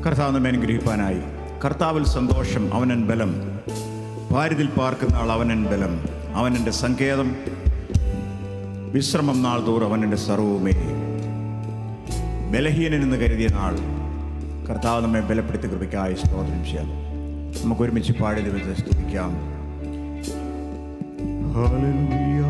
കർത്താവ് നമ്മെ അനുഗ്രഹിപ്പാനായി. കർത്താവിൽ സന്തോഷം, അവനൻ ബലം. ഭാര്യതിൽ പാർക്കുന്ന ആൾ അവനൻ ബലം. അവനെൻ്റെ സങ്കേതം, വിശ്രമം നാൾ തോറും അവനെൻ്റെ സർവവുമേ. ബലഹീനനെന്ന് കരുതിയ നാൾ കർത്താവ് നമ്മെ ബലപ്പെടുത്തി കൃപയ്ക്കായി സ്തോത്രം ചെയ്യാം. നമുക്ക് ഒരുമിച്ച് പാടി ദൈവത്തെ സ്തുതിക്കാം. ഹല്ലേലൂയ.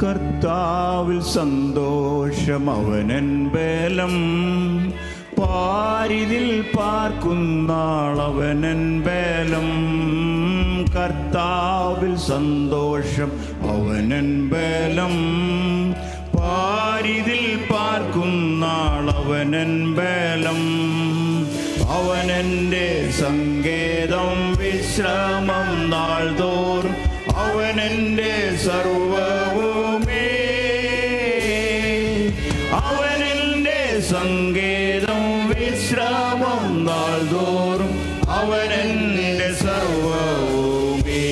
കർത്താവിൽ സന്തോഷം, അവനൻ ബലം. പാരിതിൽ പാർക്കുന്നാളവനൻ ബലം. കർത്താവിൽ സന്തോഷം, അവനൻ ബലം. പാരിതിൽ പാർക്കുന്നാളവനൻ ബലം. അവനെൻ്റെ സങ്കേതം, വിശ്രമം നാൾ തോറും അവനെൻ്റെ സർവവുമേ. അവനെൻ്റെ സങ്കേതം, വിശ്രമം നാൾ തോറും അവനെൻ്റെ സർവവുമേ.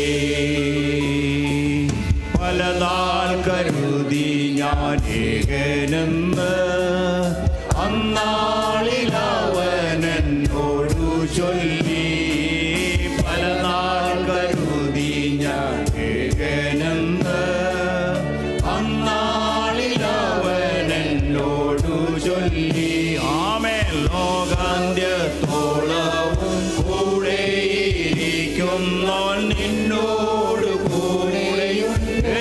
പല നാൾ കരുതി ഞാൻ ഏകനെന്ന്, അന്നാളിൽ അവനെന്നോടു ചൊല്ലി. പല നാൾ കരുതി ഞാൻ ഏകനെന്ന്, അന്നാളിൽ അവനെന്നോടു ചൊല്ലി. ആമേൻ. ലോകാന്ത്യത്തോളവും കൂടെയിരിക്കുന്നവൻ നിന്നോട് കൂടെയുണ്ട്.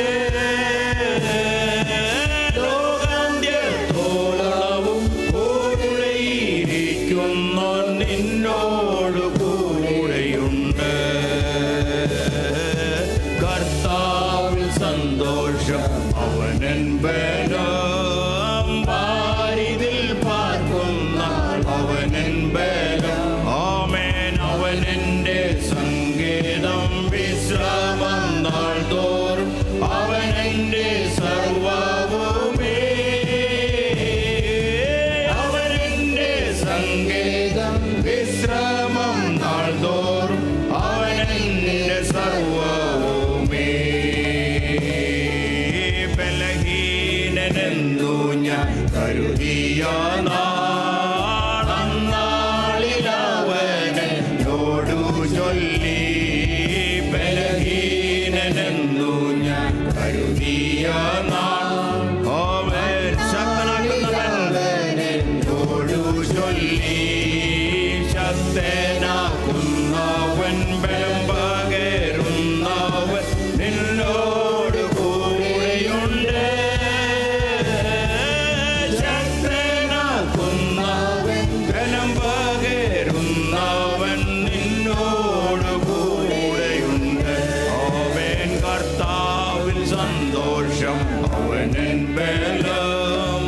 ലോകാന്ത്യത്തോളവും കൂടെയിരിക്കുന്നവൻ നിന്നോട് കൂടെയുണ്ട്. കർത്താവിൽ സന്തോഷം, അവനൻ ബലം. ഭാര്യതിൽ പാർക്കുന്ന അവനൻ ബലം. ആമേൻ. അവനെൻ്റെ സങ്കേതം, വിശ്രമം നാൾ തോറും അവനെൻ്റെ സർവവുമേ. അവനെൻ്റെ സങ്കേതം, വിശ്രമം നാൾ തോറും അവനെൻ്റെ സർവവുമേ. ബലഹീനനെന്നു ഞാൻ കരുതിയ നാളിൽ അവനെന്നോടു ചൊല്ലി. ബലഹീനനെന്നു ഞാൻ കരുതിയ ശക്തനാക്കുന്നവനോടു ചൊല്ലി. ശക്തനാക്കുന്നവൻ, ബലം പകരുന്നവൻ നിന്നോട് കൂടെയുണ്ട്. ശക്തനാക്കുന്നവൻ, ബലം പകരുന്നവൻ നിന്നോട് കൂടെയുണ്ട്. അവൻ കർത്താവിൽ സന്തോഷം, അവനൻ ബലം.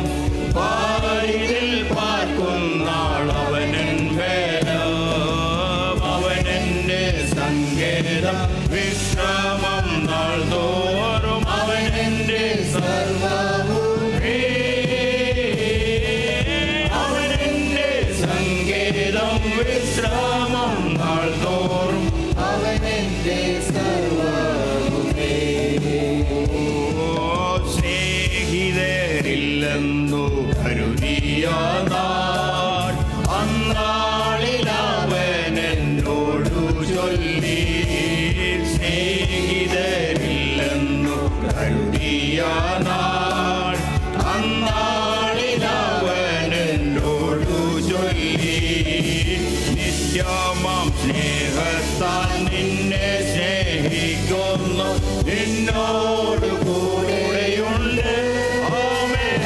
പാരിതിൽ പാർക്കുന്നാളവനൻ ബലം. അവനെൻ്റെ സങ്കേതം, വിശ്രമം നാൾ തോറും അവനെൻ്റെ സർവവുമേ. അവനെൻ്റെ സങ്കേതം, വിശ്രമം നാൾ തോറും അവനെൻ്റെ സർവവുമേ. സ്നേഹിതരില്ലെന്നു കരുതിയ നാൾ, അന്നാളിൽ അവനെന്നോടു ചൊല്ലി. സ്നേഹിതരില്ലെന്നു കരുതിയ നാൾ, അന്നാളിൽ അവനെന്നോടു ചൊല്ലി. നിത്യമാം സ്നേഹത്താൽ നിന്നെ സ്നേഹിക്കുന്നു, നിന്നോട് കൂടെയുണ്ട്. ആമേൻ.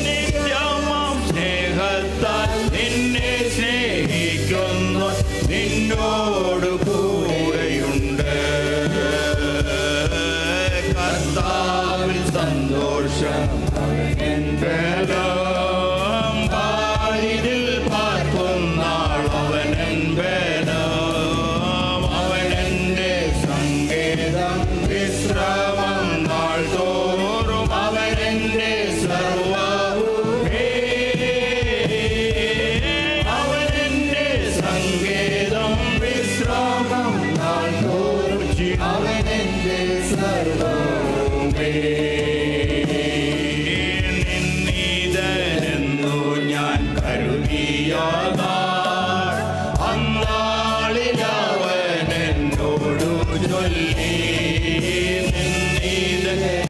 നിത്യമാം സ്നേഹത്താൽ നിന്നെ സ്നേഹിക്കുന്നു, നിന്നോട് കൂടെയുണ്ട്. കർത്താവിൽ സന്തോഷം, അവൻ